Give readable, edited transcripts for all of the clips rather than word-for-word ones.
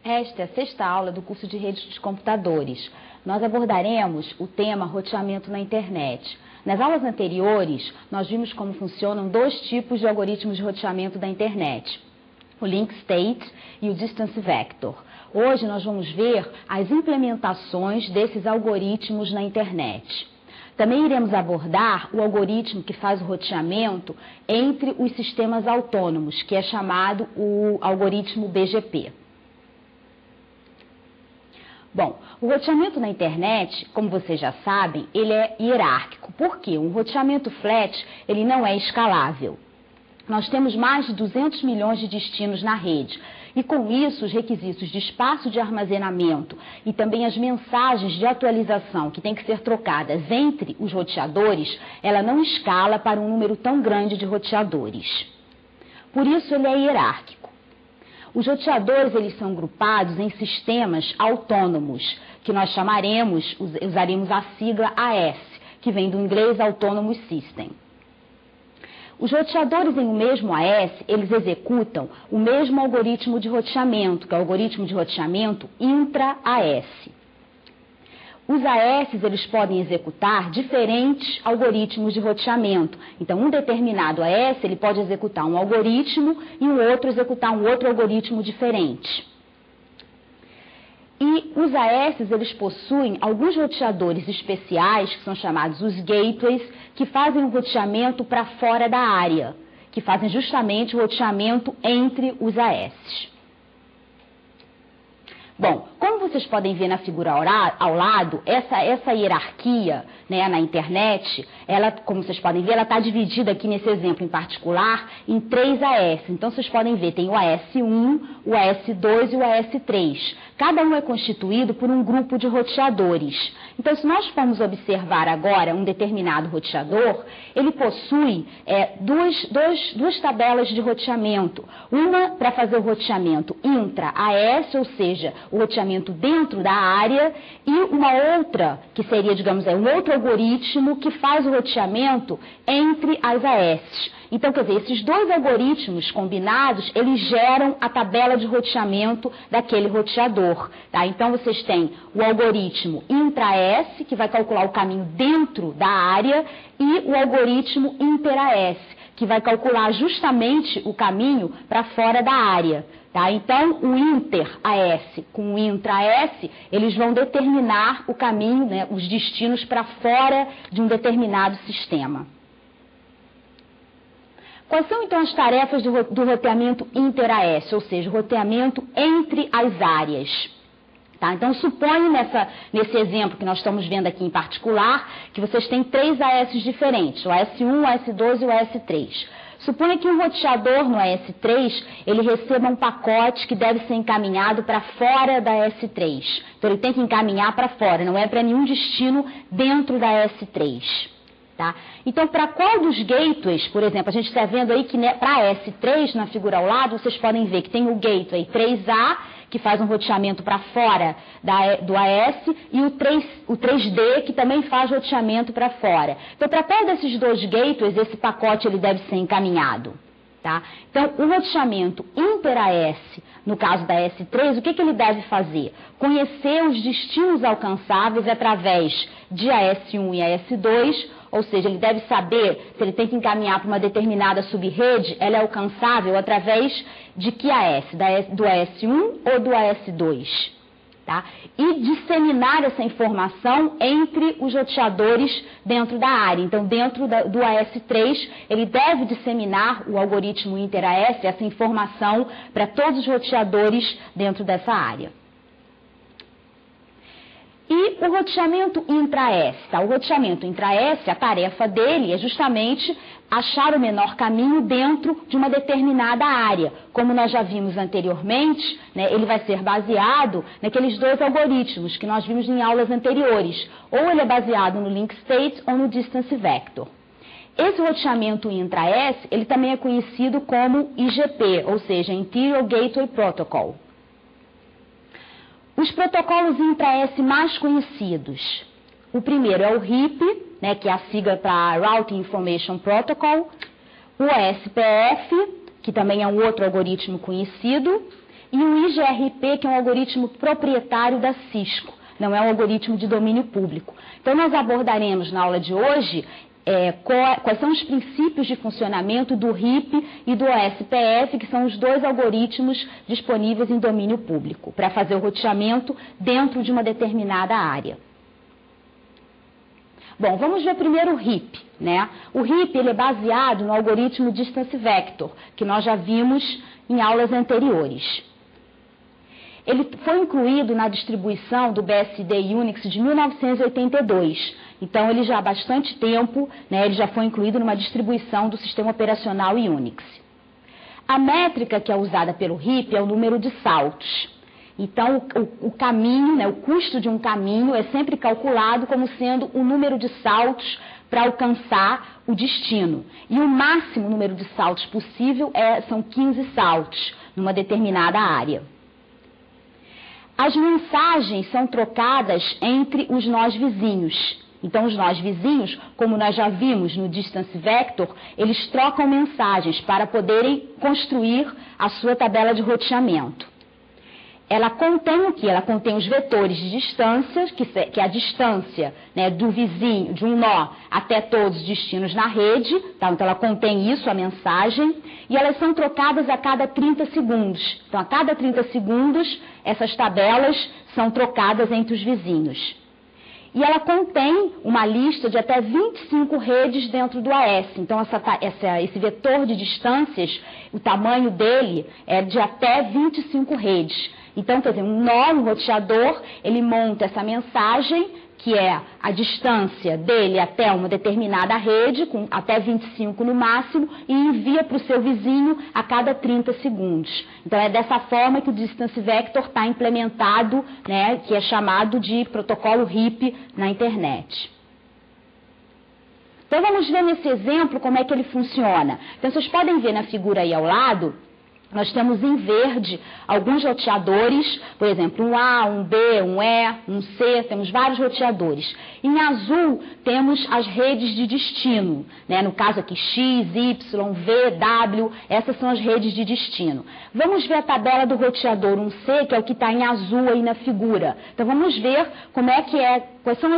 Esta é a sexta aula do curso de redes dos computadores. Nós abordaremos o tema roteamento na internet. Nas aulas anteriores, nós vimos como funcionam dois tipos de algoritmos de roteamento da internet, o link state e o distance vector. Hoje nós vamos ver as implementações desses algoritmos na internet. Também iremos abordar o algoritmo que faz o roteamento entre os sistemas autônomos, que é chamado o algoritmo BGP. Bom, o roteamento na internet, como vocês já sabem, ele é hierárquico. Por quê? Um roteamento flat, ele não é escalável. Nós temos mais de 200 milhões de destinos na rede. E com isso, os requisitos de espaço de armazenamento e também as mensagens de atualização que têm que ser trocadas entre os roteadores, ela não escala para um número tão grande de roteadores. Por isso, ele é hierárquico. Os roteadores, eles são agrupados em sistemas autônomos, que nós usaremos a sigla AS, que vem do inglês Autonomous System. Os roteadores em um mesmo AS, eles executam o mesmo algoritmo de roteamento, que é o algoritmo de roteamento intra-AS. Os AS, eles podem executar diferentes algoritmos de roteamento. Então, um determinado AS, ele pode executar um algoritmo e o outro executar um outro algoritmo diferente. E os AS, eles possuem alguns roteadores especiais, que são chamados os gateways, que fazem o roteamento para fora da área, que fazem justamente o roteamento entre os AS. Bom, como vocês podem ver na figura ao lado, essa hierarquia, né, na internet, ela, como vocês podem ver, ela está dividida aqui nesse exemplo em particular em 3 AS. Então, vocês podem ver, tem o AS1, o AS2 e o AS3. Cada um é constituído por um grupo de roteadores. Então, se nós formos observar agora um determinado roteador, ele possui duas tabelas de roteamento. Uma para fazer o roteamento intra-AS, ou seja, o roteamento dentro da área, e uma outra, que seria, digamos, um outro algoritmo que faz o roteamento entre as AS. Então, quer dizer, esses dois algoritmos combinados, eles geram a tabela de roteamento daquele roteador. Tá? Então, vocês têm o algoritmo intra-AS, que vai calcular o caminho dentro da área, e o algoritmo inter-AS, que vai calcular justamente o caminho para fora da área. Tá? Então, o inter-AS com o intra-AS, eles vão determinar o caminho, né, os destinos para fora de um determinado sistema. Quais são, então, as tarefas do roteamento inter-AS, ou seja, o roteamento entre as áreas? Tá? Então, suponho nesse exemplo que nós estamos vendo aqui em particular, que vocês têm 3 AS diferentes, o AS1, o AS2 e o AS3. Suponha que um roteador no AS3, ele receba um pacote que deve ser encaminhado para fora da AS3. Então, ele tem que encaminhar para fora, não é para nenhum destino dentro da AS3. Tá? Então, para qual dos gateways, por exemplo, a gente está vendo aí que para a S3, na figura ao lado, vocês podem ver que tem o gateway 3A, que faz um roteamento para fora do AS, e o 3D, que também faz roteamento para fora. Então, para qual desses dois gateways esse pacote ele deve ser encaminhado? Tá? Então, o roteamento inter-AS, no caso da S3, o que ele deve fazer? Conhecer os destinos alcançáveis através de AS1 e AS2, ou seja, ele deve saber se ele tem que encaminhar para uma determinada subrede, ela é alcançável através de que AS? Do AS1 ou do AS2? Tá? E disseminar essa informação entre os roteadores dentro da área. Então, dentro do AS3, ele deve disseminar o algoritmo inter-AS, essa informação para todos os roteadores dentro dessa área. E o roteamento intra-AS, tá? O roteamento intra-AS, a tarefa dele é justamente achar o menor caminho dentro de uma determinada área. Como nós já vimos anteriormente, né, ele vai ser baseado naqueles dois algoritmos que nós vimos em aulas anteriores. Ou ele é baseado no link state ou no distance vector. Esse roteamento intra-AS, ele também é conhecido como IGP, ou seja, Interior Gateway Protocol. Os protocolos intra-AS mais conhecidos. O primeiro é o RIP, né, que é a sigla para Routing Information Protocol. O ASPF, que também é um outro algoritmo conhecido. e o IGRP, que é um algoritmo proprietário da Cisco, não é um algoritmo de domínio público. Então, nós abordaremos na aula de hoje quais são os princípios de funcionamento do RIP e do OSPF, que são os dois algoritmos disponíveis em domínio público, para fazer o roteamento dentro de uma determinada área. Bom, vamos ver primeiro o RIP, né? O RIP ele é baseado no algoritmo Distance Vector, que nós já vimos em aulas anteriores. Ele foi incluído na distribuição do BSD Unix de 1982, então ele já há bastante tempo, né, ele já foi incluído numa distribuição do sistema operacional Unix. A métrica que é usada pelo RIP é o número de saltos. Então, o caminho, né, o custo de um caminho é sempre calculado como sendo o número de saltos para alcançar o destino. E o máximo número de saltos possível são 15 saltos numa determinada área. As mensagens são trocadas entre os nós vizinhos. Então, os nós vizinhos, como nós já vimos no Distance Vector, eles trocam mensagens para poderem construir a sua tabela de roteamento. Ela contém o quê? Ela contém os vetores de distância, que é a distância, né, do vizinho, de um nó até todos os destinos na rede. Tá? Então, ela contém isso, a mensagem, e elas são trocadas a cada 30 segundos. Então, a cada 30 segundos, essas tabelas são trocadas entre os vizinhos. E ela contém uma lista de até 25 redes dentro do AS. Então, esse vetor de distâncias, o tamanho dele é de até 25 redes. Então, quer dizer, um roteador, ele monta essa mensagem, que é a distância dele até uma determinada rede, com até 25 no máximo, e envia para o seu vizinho a cada 30 segundos. Então, é dessa forma que o Distance Vector está implementado, né, que é chamado de protocolo RIP na internet. Então, vamos ver nesse exemplo como é que ele funciona. Então, vocês podem ver na figura aí ao lado, nós temos em verde alguns roteadores, por exemplo, um A, um B, um E, um C, temos vários roteadores. Em azul, temos as redes de destino, né? No caso aqui, X, Y, V, W, essas são as redes de destino. Vamos ver a tabela do roteador 1C, que é o que está em azul aí na figura. Então, vamos ver como é que quais são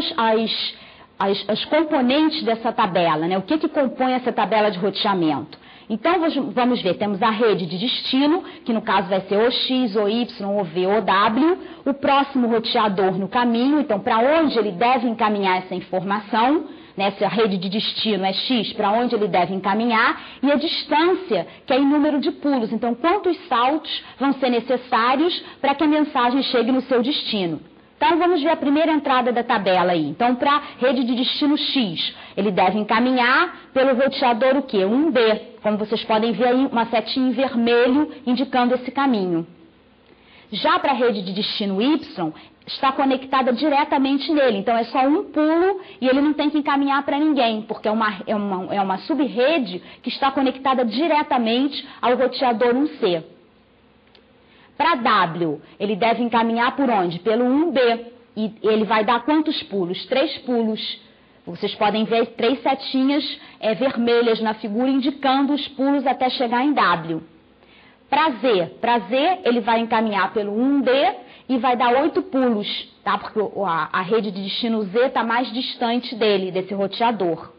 as componentes dessa tabela, né? O que compõe essa tabela de roteamento. Então, vamos ver, temos a rede de destino, que no caso vai ser ou X, ou Y, ou V, ou W, o próximo roteador no caminho, então para onde ele deve encaminhar essa informação, né, se a rede de destino é X, para onde ele deve encaminhar, e a distância, que é em número de pulos, então quantos saltos vão ser necessários para que a mensagem chegue no seu destino. Então, vamos ver a primeira entrada da tabela aí. Então, para a rede de destino X, ele deve encaminhar pelo roteador o quê? 1B. Como vocês podem ver aí, uma setinha em vermelho indicando esse caminho. Já para a rede de destino Y, está conectada diretamente nele. Então, é só um pulo e ele não tem que encaminhar para ninguém, porque é uma sub-rede que está conectada diretamente ao roteador 1C. Para W, ele deve encaminhar por onde? Pelo 1B. E ele vai dar quantos pulos? 3 pulos. Vocês podem ver 3 setinhas vermelhas na figura indicando os pulos até chegar em W. Para Z, ele vai encaminhar pelo 1B e vai dar 8 pulos, tá? Porque a rede de destino Z está mais distante dele, desse roteador.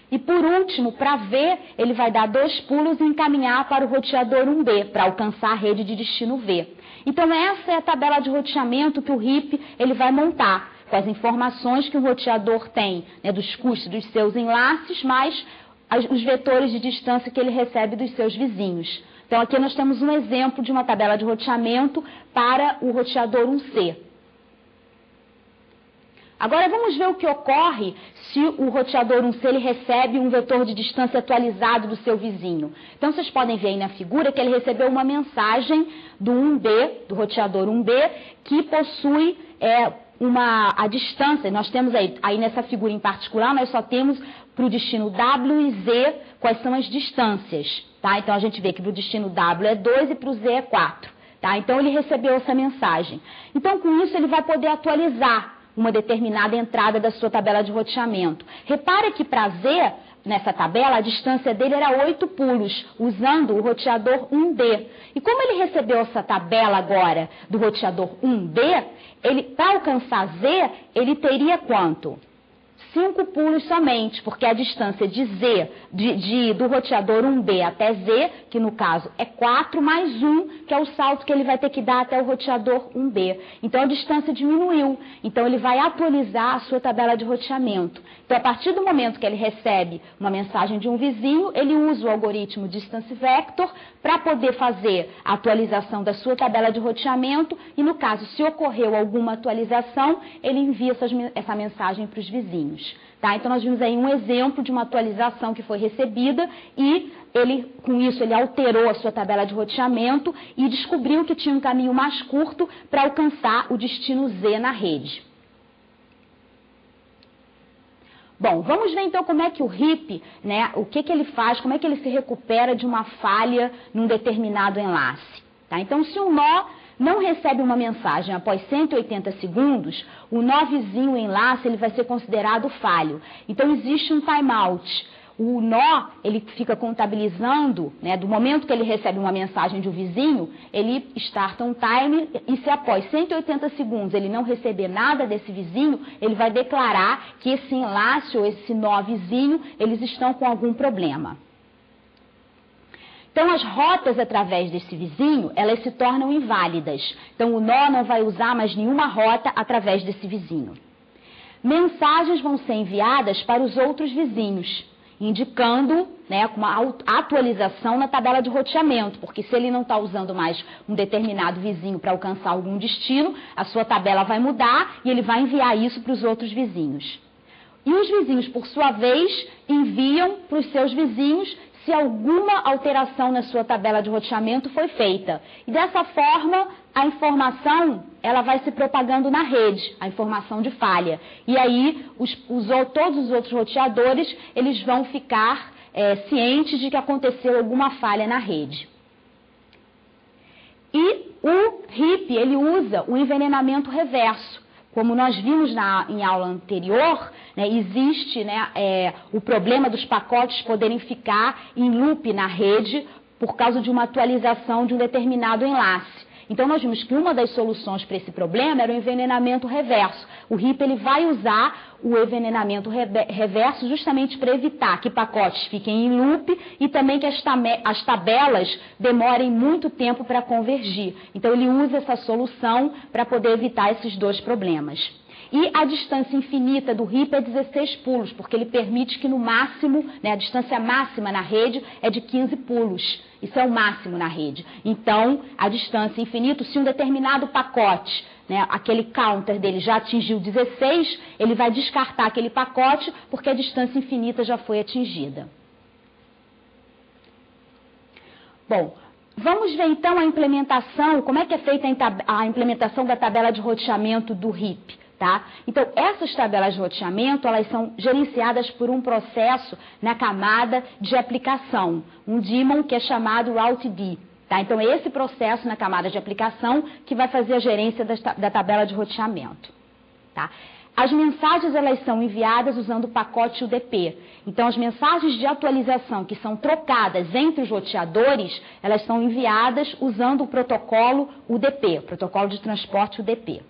E por último, para V, ele vai dar 2 pulos e encaminhar para o roteador 1B, para alcançar a rede de destino V. Então, essa é a tabela de roteamento que o RIP ele vai montar, com as informações que o roteador tem, né, dos custos dos seus enlaces, mais os vetores de distância que ele recebe dos seus vizinhos. Então, aqui nós temos um exemplo de uma tabela de roteamento para o roteador 1C. Agora, vamos ver o que ocorre se o roteador 1C ele recebe um vetor de distância atualizado do seu vizinho. Então, vocês podem ver aí na figura que ele recebeu uma mensagem do 1B, do roteador 1B, que possui a distância. Nós temos aí nessa figura em particular, nós só temos para o destino W e Z quais são as distâncias. Tá? Então, a gente vê que para o destino W é 2 e para o Z é 4. Tá? Então, ele recebeu essa mensagem. Então, com isso, ele vai poder atualizar uma determinada entrada da sua tabela de roteamento. Repara que para Z, nessa tabela, a distância dele era 8 pulos, usando o roteador 1B. E como ele recebeu essa tabela agora do roteador 1B, para alcançar Z, ele teria quanto? 5 pulos somente, porque a distância de Z, do roteador 1B até Z, que no caso é 4, mais 1, que é o salto que ele vai ter que dar até o roteador 1B. Então a distância diminuiu, então ele vai atualizar a sua tabela de roteamento. Então a partir do momento que ele recebe uma mensagem de um vizinho, ele usa o algoritmo Distance Vector para poder fazer a atualização da sua tabela de roteamento e no caso, se ocorreu alguma atualização, ele envia essa mensagem para os vizinhos. Tá? Então, nós vimos aí um exemplo de uma atualização que foi recebida e com isso ele alterou a sua tabela de roteamento e descobriu que tinha um caminho mais curto para alcançar o destino Z na rede. Bom, vamos ver então como é que o RIP, né, o que ele faz, como é que ele se recupera de uma falha num determinado enlace. Tá? Então, se um nó não recebe uma mensagem após 180 segundos, o nó vizinho enlace ele vai ser considerado falho. Então, existe um timeout. O nó, ele fica contabilizando, né, do momento que ele recebe uma mensagem de um vizinho, ele starta um time e se após 180 segundos ele não receber nada desse vizinho, ele vai declarar que esse enlace ou esse nó vizinho, eles estão com algum problema. Então, as rotas através desse vizinho, elas se tornam inválidas. Então, o nó não vai usar mais nenhuma rota através desse vizinho. Mensagens vão ser enviadas para os outros vizinhos, indicando, né, uma atualização na tabela de roteamento, porque se ele não está usando mais um determinado vizinho para alcançar algum destino, a sua tabela vai mudar e ele vai enviar isso para os outros vizinhos. E os vizinhos, por sua vez, enviam para os seus vizinhos se alguma alteração na sua tabela de roteamento foi feita. E dessa forma, a informação ela vai se propagando na rede, a informação de falha. E aí, todos os outros roteadores eles vão ficar cientes de que aconteceu alguma falha na rede. E o RIP ele usa o envenenamento reverso. Como nós vimos em aula anterior, né, existe, né, o problema dos pacotes poderem ficar em loop na rede por causa de uma atualização de um determinado enlace. Então, nós vimos que uma das soluções para esse problema era o envenenamento reverso. O RIP ele vai usar o envenenamento reverso justamente para evitar que pacotes fiquem em loop e também que as tabelas demorem muito tempo para convergir. Então, ele usa essa solução para poder evitar esses dois problemas. E a distância infinita do RIP é 16 pulos, porque ele permite que no máximo, né, a distância máxima na rede é de 15 pulos. Isso é o máximo na rede. Então, a distância infinita, se um determinado pacote, né, aquele counter dele já atingiu 16, ele vai descartar aquele pacote porque a distância infinita já foi atingida. Bom, vamos ver então a implementação, como é que é feita a implementação da tabela de roteamento do RIP. Tá? Então, essas tabelas de roteamento, elas são gerenciadas por um processo na camada de aplicação, um daemon que é chamado routd. Tá? Então, esse processo na camada de aplicação que vai fazer a gerência da tabela de roteamento. Tá? As mensagens elas são enviadas usando o pacote UDP. Então, as mensagens de atualização que são trocadas entre os roteadores, elas são enviadas usando o protocolo UDP, protocolo de transporte UDP.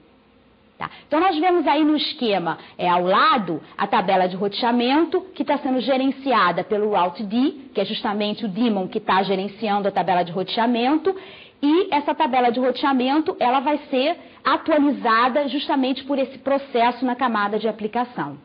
Tá. Então, nós vemos aí no esquema, ao lado, a tabela de roteamento, que está sendo gerenciada pelo routd, que é justamente o daemon que está gerenciando a tabela de roteamento, e essa tabela de roteamento, ela vai ser atualizada justamente por esse processo na camada de aplicação.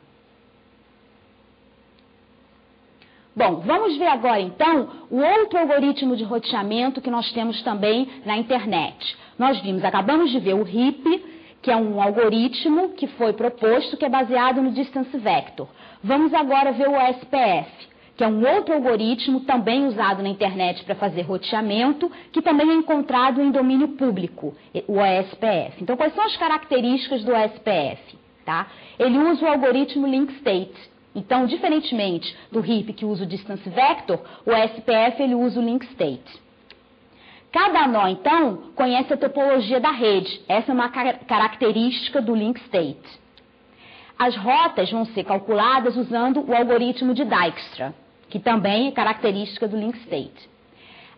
Bom, vamos ver agora, então, o outro algoritmo de roteamento que nós temos também na internet. Nós acabamos de ver o RIP, que é um algoritmo que foi proposto, que é baseado no Distance Vector. Vamos agora ver o OSPF, que é um outro algoritmo também usado na internet para fazer roteamento, que também é encontrado em domínio público, o OSPF. Então, quais são as características do OSPF? Tá? Ele usa o algoritmo Link State. Então, diferentemente do RIP, que usa o Distance Vector, o OSPF ele usa o Link State. Cada nó, então, conhece a topologia da rede. Essa é uma característica do Link State. as rotas vão ser calculadas usando o algoritmo de Dijkstra, que também é característica do link state.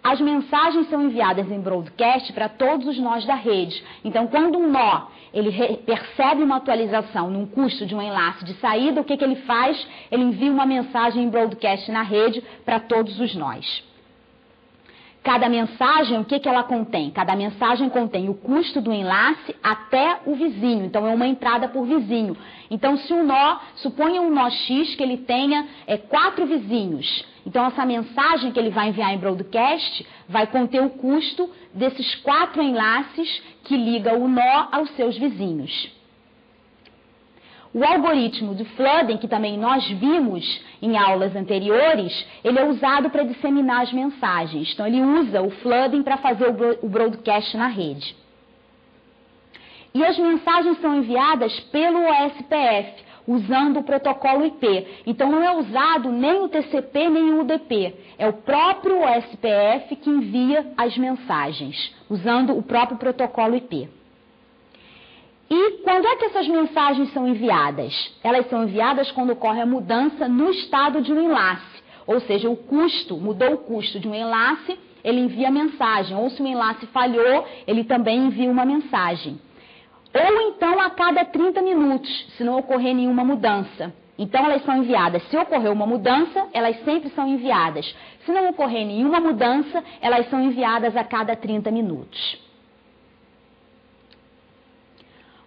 As mensagens são enviadas em broadcast para todos os nós da rede. Então, quando um nó ele percebe uma atualização num custo de um enlace de saída, o que ele faz? Ele envia uma mensagem em broadcast na rede para todos os nós. Cada mensagem, o que ela contém? Cada mensagem contém o custo do enlace até o vizinho, então é uma entrada por vizinho. Então, se um nó, suponha um nó X que ele tenha 4 vizinhos, então essa mensagem que ele vai enviar em broadcast vai conter o custo desses 4 enlaces que liga o nó aos seus vizinhos. O algoritmo de flooding, que também nós vimos em aulas anteriores, ele é usado para disseminar as mensagens. Então, ele usa o flooding para fazer o broadcast na rede. E as mensagens são enviadas pelo OSPF, usando o protocolo IP. Então, não é usado nem o TCP nem o UDP. É o próprio OSPF que envia as mensagens, usando o próprio protocolo IP. E quando é que essas mensagens são enviadas? Elas são enviadas quando ocorre a mudança no estado de um enlace. Ou seja, o custo, mudou o custo de um enlace, ele envia a mensagem. Ou se o enlace falhou, ele também envia uma mensagem. Ou então a cada 30 minutos, se não ocorrer nenhuma mudança. Então elas são enviadas. Se ocorrer uma mudança, elas sempre são enviadas. Se não ocorrer nenhuma mudança, elas são enviadas a cada 30 minutos.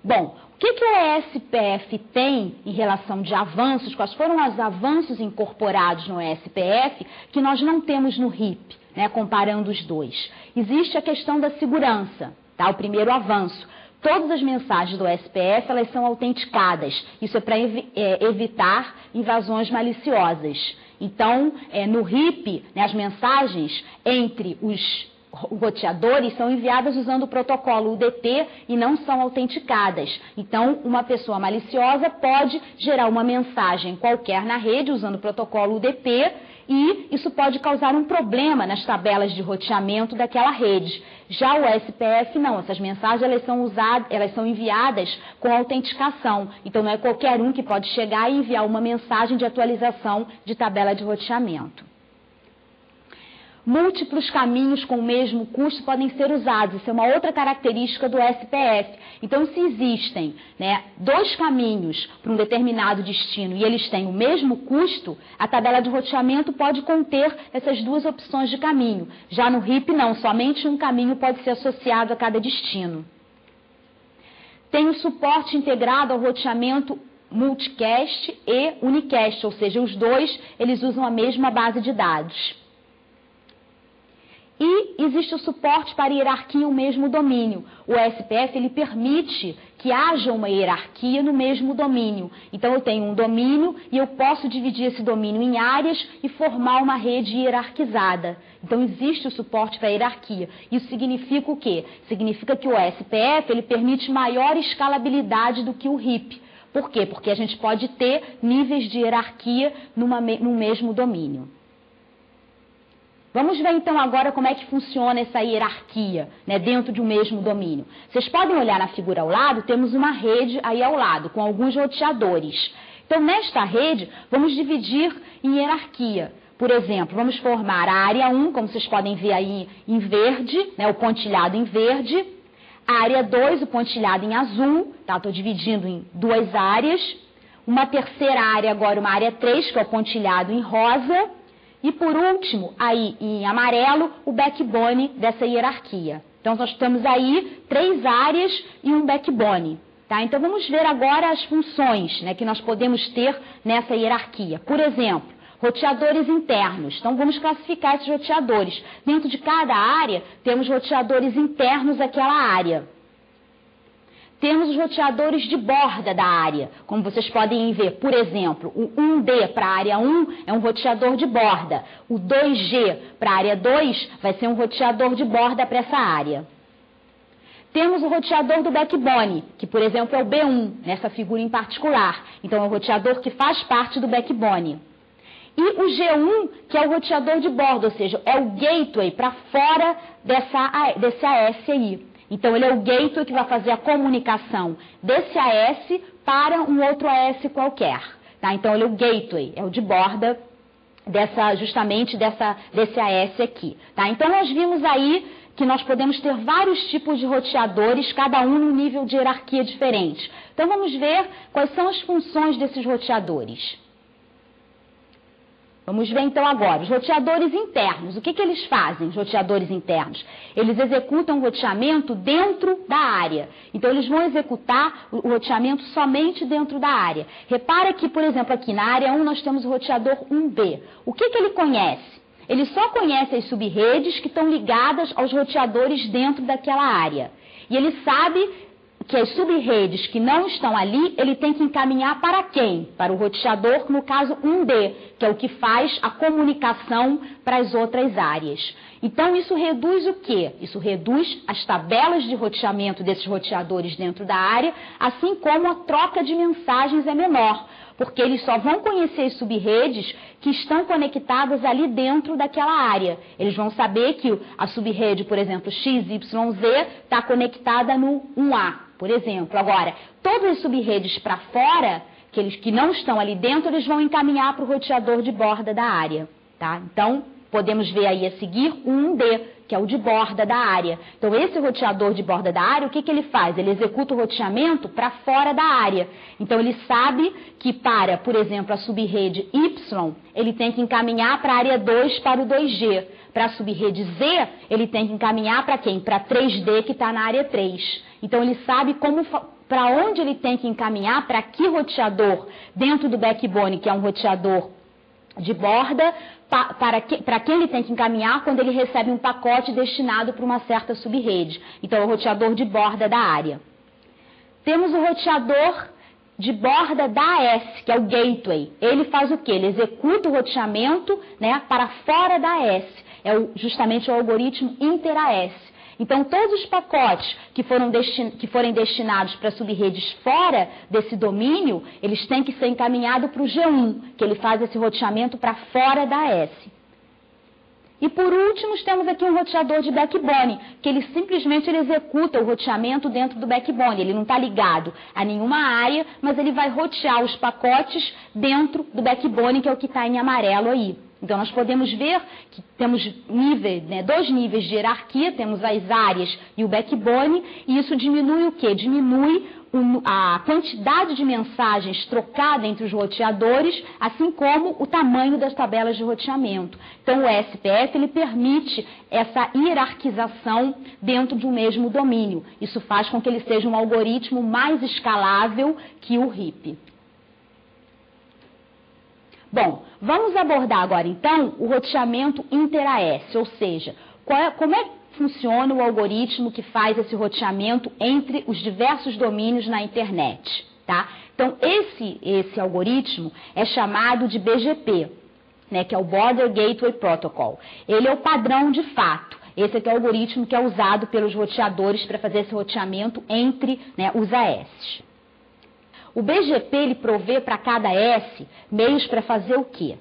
Bom, o que o OSPF tem em relação de avanços, quais foram os avanços incorporados no OSPF que nós não temos no RIP, né, comparando os dois? Existe a questão da segurança, tá? O primeiro avanço. Todas as mensagens do OSPF, elas são autenticadas. Isso é para evitar invasões maliciosas. Então, no RIP, né, as mensagens entre os roteadores são enviadas usando o protocolo UDP e não são autenticadas. Então, uma pessoa maliciosa pode gerar uma mensagem qualquer na rede usando o protocolo UDP e isso pode causar um problema nas tabelas de roteamento daquela rede. Já o OSPF não, essas mensagens elas são enviadas com autenticação. Então, não é qualquer um que pode chegar e enviar uma mensagem de atualização de tabela de roteamento. Múltiplos caminhos com o mesmo custo podem ser usados. Isso é uma outra característica do SPF. Então, se existem, né, 2 caminhos para um determinado destino e eles têm o mesmo custo, a tabela de roteamento pode conter essas 2 opções de caminho. Já no RIP, não. Somente um caminho pode ser associado a cada destino. Tem o suporte integrado ao roteamento multicast e unicast, ou seja, os dois eles usam a mesma base de dados. E existe o suporte para hierarquia no mesmo domínio. O SPF ele permite que haja uma hierarquia no mesmo domínio. Então, eu tenho um domínio e eu posso dividir esse domínio em áreas e formar uma rede hierarquizada. Então, existe o suporte para hierarquia. Isso significa o quê? Significa que o SPF ele permite maior escalabilidade do que o RIP. Por quê? Porque a gente pode ter níveis de hierarquia no mesmo domínio. Vamos ver então agora como é que funciona essa hierarquia, né, dentro de um mesmo domínio. Vocês podem olhar na figura ao lado, temos uma rede aí ao lado, com alguns roteadores. Então, nesta rede, vamos dividir em hierarquia. Por exemplo, vamos formar a área 1, como vocês podem ver aí em verde, né, o pontilhado em verde. A área 2, o pontilhado em azul, tá? Estou dividindo em 2 áreas. Uma terceira área agora, uma área 3, que é o pontilhado em rosa. E, por último, aí em amarelo, o backbone dessa hierarquia. Então, nós temos aí 3 áreas e um backbone. Tá? Então, vamos ver agora as funções, né, que nós podemos ter nessa hierarquia. Por exemplo, roteadores internos. Então, vamos classificar esses roteadores. Dentro de cada área, temos roteadores internos àquela área. Temos os roteadores de borda da área, como vocês podem ver. Por exemplo, o 1D para a área 1 é um roteador de borda. O 2G para a área 2 vai ser um roteador de borda para essa área. Temos o roteador do backbone, que, por exemplo, é o B1, nessa figura em particular. Então, é um roteador que faz parte do backbone. E o G1, que é o roteador de borda, ou seja, é o gateway para fora desse AS aí. Então, ele é o gateway que vai fazer a comunicação desse AS para um outro AS qualquer. Tá? Então, ele é o gateway, é o de borda desse AS aqui. Tá? Então, nós vimos aí que nós podemos ter vários tipos de roteadores, cada um num nível de hierarquia diferente. Então, vamos ver quais são as funções desses roteadores. Vamos ver então agora, os roteadores internos. O que eles fazem, os roteadores internos? Eles executam o roteamento dentro da área. Então, eles vão executar o roteamento somente dentro da área. Repara que, por exemplo, aqui na área 1 nós temos o roteador 1B. O que ele conhece? Ele só conhece as subredes que estão ligadas aos roteadores dentro daquela área. E ele sabe que as subredes que não estão ali, ele tem que encaminhar para quem? Para o roteador, no caso 1D, que é o que faz a comunicação para as outras áreas. Então, isso reduz o quê? Isso reduz as tabelas de roteamento desses roteadores dentro da área, assim como a troca de mensagens é menor, porque eles só vão conhecer as subredes que estão conectadas ali dentro daquela área. Eles vão saber que a subrede, por exemplo, XYZ, está conectada no 1A. Por exemplo, agora, todas as subredes para fora, que não estão ali dentro, eles vão encaminhar para o roteador de borda da área. Tá? Então, podemos ver aí a seguir o 1D, que é o de borda da área. Então, esse roteador de borda da área, o que ele faz? Ele executa o roteamento para fora da área. Então, ele sabe que para, por exemplo, a subrede Y, ele tem que encaminhar para a área 2 para o 2G. Para a subrede Z, ele tem que encaminhar para quem? Para 3D, que está na área 3. Então, ele sabe para onde ele tem que encaminhar, para que roteador dentro do backbone, que é um roteador de borda, para quem ele tem que encaminhar quando ele recebe um pacote destinado para uma certa subrede. Então, é o roteador de borda da área. Temos o roteador de borda da AS, que é o gateway. Ele faz o quê? Ele executa o roteamento, né, para fora da AS. É justamente o algoritmo inter-AS. Então, todos os pacotes que forem destinados para subredes fora desse domínio, eles têm que ser encaminhados para o G1, que ele faz esse roteamento para fora da AS. E por último, temos aqui um roteador de backbone, que ele simplesmente executa o roteamento dentro do backbone. Ele não está ligado a nenhuma área, mas ele vai rotear os pacotes dentro do backbone, que é o que está em amarelo aí. Então, nós podemos ver que temos dois níveis de hierarquia, temos as áreas e o backbone, e isso diminui o quê? Diminui a quantidade de mensagens trocada entre os roteadores, assim como o tamanho das tabelas de roteamento. Então, o SPF ele permite essa hierarquização dentro de um mesmo domínio. Isso faz com que ele seja um algoritmo mais escalável que o RIP. Bom, vamos abordar agora, então, o roteamento inter-AS, ou seja, como é que funciona o algoritmo que faz esse roteamento entre os diversos domínios na internet, tá? Então, esse algoritmo é chamado de BGP, né, que é o Border Gateway Protocol. Ele é o padrão de fato. Esse aqui é o algoritmo que é usado pelos roteadores para fazer esse roteamento entre, né, os AS. O BGP ele provê para cada S meios para fazer o quê?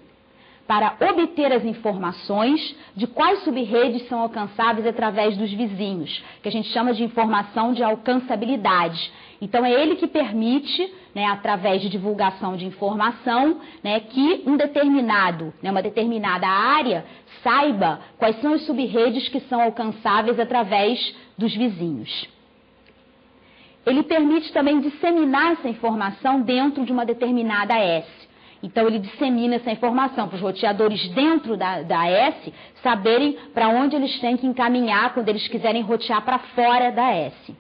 Para obter as informações de quais subredes são alcançáveis através dos vizinhos, que a gente chama de informação de alcançabilidade. Então, é ele que permite, né, através de divulgação de informação, né, que uma determinada área saiba quais são as subredes que são alcançáveis através dos vizinhos. Ele permite também disseminar essa informação dentro de uma determinada S. Então, ele dissemina essa informação para os roteadores dentro da S saberem para onde eles têm que encaminhar quando eles quiserem rotear para fora da S.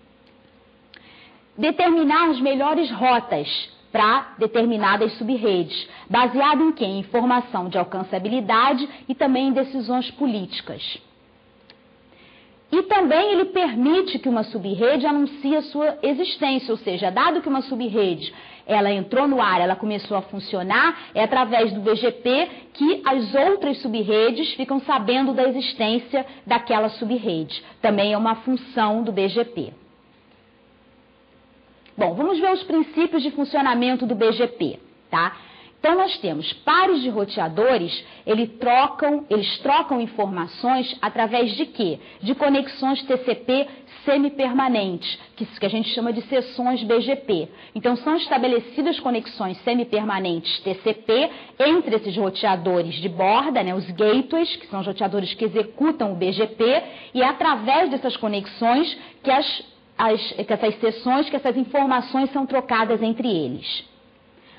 Determinar as melhores rotas para determinadas subredes, baseado em quê? Em informação de alcançabilidade e também em decisões políticas. E também ele permite que uma subrede anuncie a sua existência, ou seja, dado que uma subrede ela entrou no ar, ela começou a funcionar, é através do BGP que as outras subredes ficam sabendo da existência daquela subrede. Também é uma função do BGP. Bom, vamos ver os princípios de funcionamento do BGP, tá? Então, nós temos pares de roteadores, eles trocam informações através de quê? De conexões TCP semipermanentes, que a gente chama de seções BGP. Então, são estabelecidas conexões semipermanentes TCP entre esses roteadores de borda, né, os gateways, que são os roteadores que executam o BGP, e é através dessas conexões que essas seções, que essas informações são trocadas entre eles.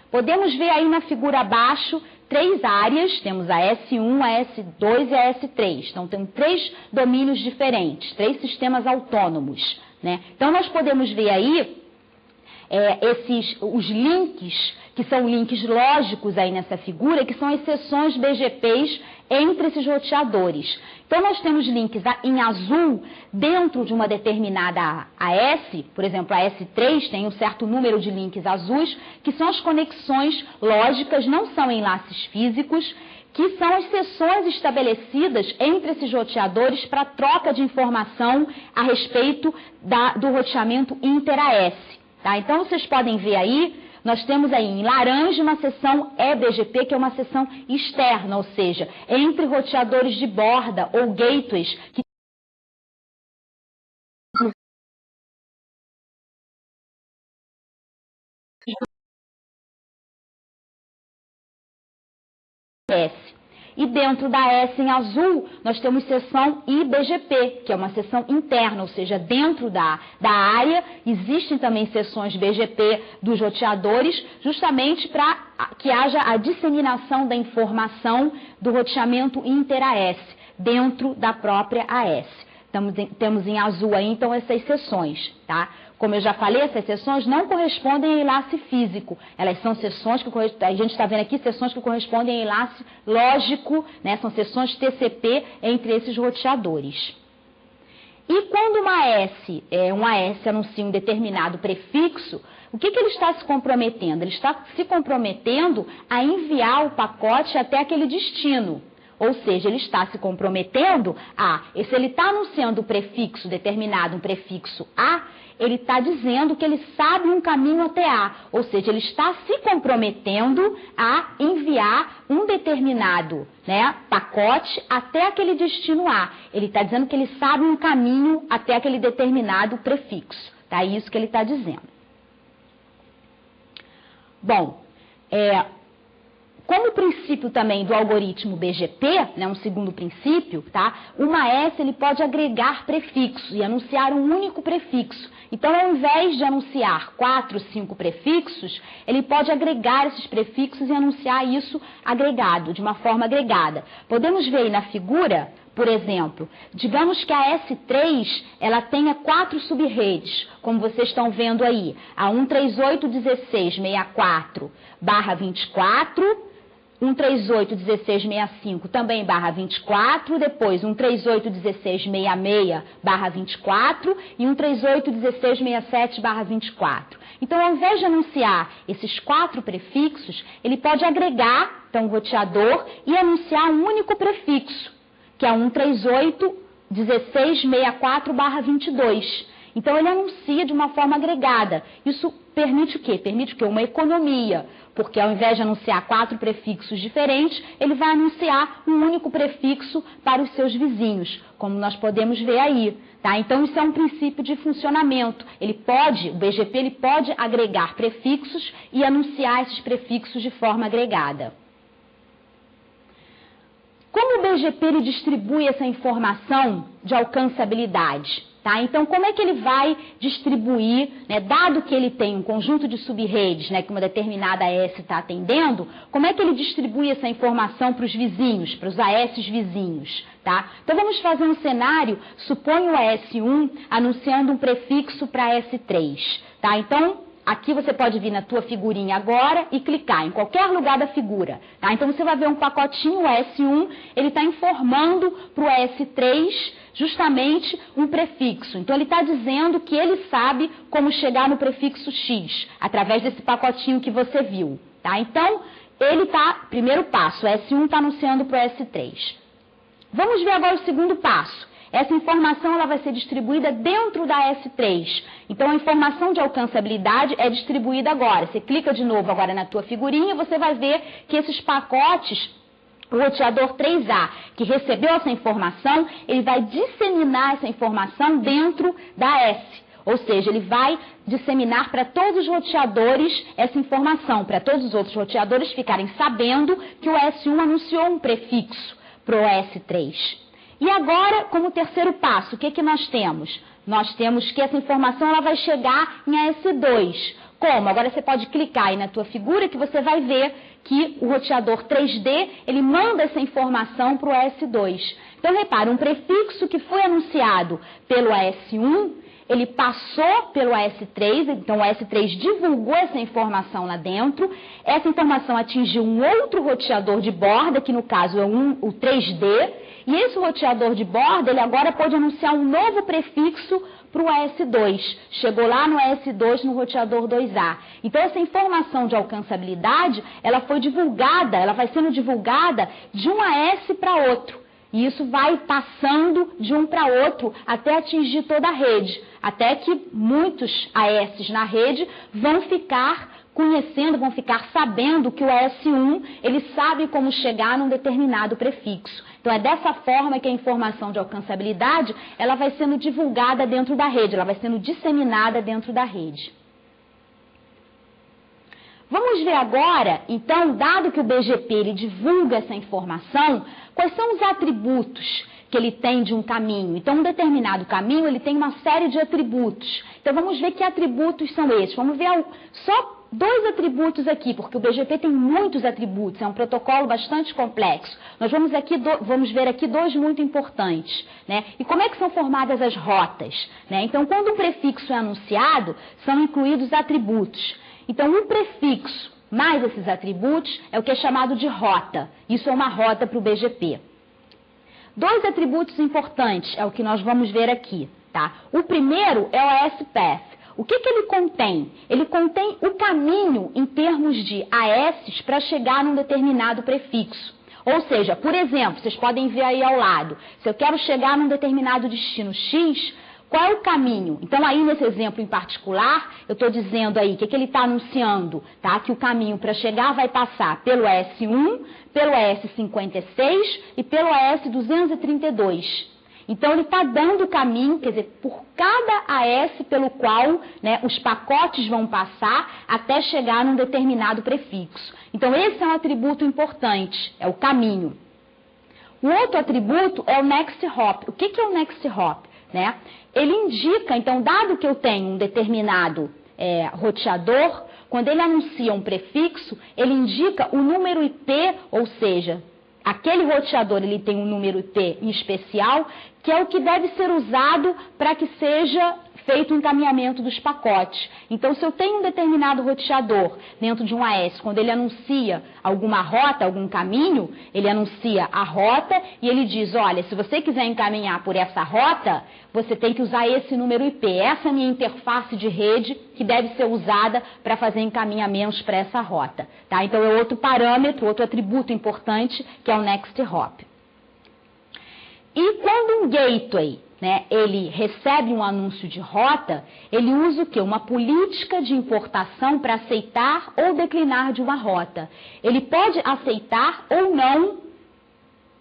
Podemos ver aí na figura abaixo 3 áreas, temos a S1, a S2 e a S3. Então, tem 3 domínios diferentes, 3 sistemas autônomos, né? Então, nós podemos ver aí os links, que são links lógicos aí nessa figura, que são as seções BGPs entre esses roteadores. Então, nós temos links em azul dentro de uma determinada AS, por exemplo, a S3 tem um certo número de links azuis, que são as conexões lógicas, não são enlaces físicos, que são as seções estabelecidas entre esses roteadores para troca de informação a respeito do roteamento inter-AS. Tá? Então, vocês podem ver aí, nós temos aí em laranja uma seção eBGP, que é uma seção externa, ou seja, entre roteadores de borda ou gateways que E dentro da S em azul, nós temos seção IBGP, que é uma seção interna, ou seja, dentro da área existem também seções BGP dos roteadores, justamente para que haja a disseminação da informação do roteamento inter-AS, dentro da própria AS. Temos em azul aí, então, essas seções, tá? Como eu já falei, essas seções não correspondem a enlace físico. Elas são seções que a gente está vendo aqui, seções que correspondem a enlace lógico, né? São seções TCP entre esses roteadores. E quando uma AS anuncia um determinado prefixo, o que ele está se comprometendo? Ele está se comprometendo a enviar o pacote até aquele destino. Ou seja, ele está se comprometendo se ele está anunciando o prefixo determinado, um prefixo A, ele está dizendo que ele sabe um caminho até A. Ou seja, ele está se comprometendo a enviar um determinado, né, pacote até aquele destino A. Ele está dizendo que ele sabe um caminho até aquele determinado prefixo. Tá? É isso que ele está dizendo. Bom, como princípio também do algoritmo BGP, né, um segundo princípio, tá? Uma AS ele pode agregar prefixos e anunciar um único prefixo. Então, ao invés de anunciar 4, 5 prefixos, ele pode agregar esses prefixos e anunciar isso agregado, de uma forma agregada. Podemos ver aí na figura, por exemplo, digamos que a S3 ela tenha 4 subredes, como vocês estão vendo aí, a 138.16.64/24, 138.16.65 também /24, depois 138.16.66/24 e 138.16.67/24. Então, ao invés de anunciar esses 4 prefixos, ele pode agregar, então, o roteador e anunciar um único prefixo, que é 138.16.64/22. Então, ele anuncia de uma forma agregada. Isso permite o quê? Permite o quê? Uma economia, porque ao invés de anunciar 4 prefixos diferentes, ele vai anunciar um único prefixo para os seus vizinhos, como nós podemos ver aí. Tá? Então, isso é um princípio de funcionamento. O BGP ele pode agregar prefixos e anunciar esses prefixos de forma agregada. Como o BGP ele distribui essa informação de alcançabilidade? Tá? Então, como é que ele vai distribuir, né, dado que ele tem um conjunto de sub-redes, né, que uma determinada AS está atendendo, como é que ele distribui essa informação para os vizinhos, para os AS vizinhos? Tá? Então, vamos fazer um cenário, suponha o AS1 anunciando um prefixo para a S3. Tá? Então, aqui você pode vir na tua figurinha agora e clicar em qualquer lugar da figura. Tá? Então, você vai ver um pacotinho, o S1, ele está informando para o S3 justamente um prefixo. Então, ele está dizendo que ele sabe como chegar no prefixo X, através desse pacotinho que você viu. Tá? Então, primeiro passo, o S1 está anunciando para o S3. Vamos ver agora o segundo passo. essa informação ela vai ser distribuída dentro da S3. Então, a informação de alcançabilidade é distribuída agora. Você clica de novo agora na tua figurinha e você vai ver que esses pacotes, o roteador 3A, que recebeu essa informação, ele vai disseminar essa informação dentro da S. Ou seja, ele vai disseminar para todos os roteadores essa informação, para todos os outros roteadores ficarem sabendo que o S1 anunciou um prefixo para o S3. E agora, como terceiro passo, o que nós temos? Nós temos que essa informação ela vai chegar em S2. Como? Agora você pode clicar aí na tua figura que você vai ver que o roteador 3D, ele manda essa informação para o S2. Então, repara, um prefixo que foi anunciado pelo S1, ele passou pelo S3, então o S3 divulgou essa informação lá dentro, essa informação atingiu um outro roteador de borda, que no caso é o 3D, e esse roteador de borda, ele agora pode anunciar um novo prefixo para o S2. Chegou lá no S2, no roteador 2A. Então, essa informação de alcançabilidade, ela foi divulgada, ela vai sendo divulgada de um AS para outro. E isso vai passando de um para outro até atingir toda a rede. Até que muitos AS na rede vão ficar conhecendo, vão ficar sabendo que o S1, ele sabe como chegar num determinado prefixo. Então, é dessa forma que a informação de alcançabilidade, ela vai sendo divulgada dentro da rede, ela vai sendo disseminada dentro da rede. Vamos ver agora, então, dado que o BGP ele divulga essa informação, quais são os atributos que ele tem de um caminho. Então, um determinado caminho, ele tem uma série de atributos. Então, vamos ver que atributos são esses. Vamos ver só 2 atributos aqui, porque o BGP tem muitos atributos, é um protocolo bastante complexo. Nós vamos ver aqui 2 muito importantes, né? E como é que são formadas as rotas, né? Então, quando um prefixo é anunciado, são incluídos atributos. Então, um prefixo mais esses atributos é o que é chamado de rota. Isso é uma rota para o BGP. 2 atributos importantes é o que nós vamos ver aqui, tá? O primeiro é o AS-Path. O que ele contém? Ele contém o caminho em termos de AS para chegar num determinado prefixo. Ou seja, por exemplo, vocês podem ver aí ao lado, se eu quero chegar num determinado destino X, qual é o caminho? Então, aí nesse exemplo em particular, eu estou dizendo aí, o que ele está anunciando? Tá? Que o caminho para chegar vai passar pelo S1, pelo S56 e pelo S232. Então, ele está dando o caminho, quer dizer, por cada AS pelo qual, né, os pacotes vão passar até chegar num determinado prefixo. Então, esse é um atributo importante, é o caminho. O outro atributo é o next hop. O que é o next hop? Né? Ele indica, então, dado que eu tenho um determinado roteador, quando ele anuncia um prefixo, ele indica o número IP, ou seja, aquele roteador ele tem um número IP em especial, que é o que deve ser usado para que seja feito o encaminhamento dos pacotes. Então, se eu tenho um determinado roteador dentro de um AS, quando ele anuncia alguma rota, algum caminho, ele anuncia a rota e ele diz, olha, se você quiser encaminhar por essa rota, você tem que usar esse número IP. Essa é a minha interface de rede que deve ser usada para fazer encaminhamentos para essa rota. Tá? Então, é outro parâmetro, outro atributo importante, que é o next hop. E quando um gateway, né, ele recebe um anúncio de rota, ele usa o quê? Uma política de importação para aceitar ou declinar de uma rota. Ele pode aceitar ou não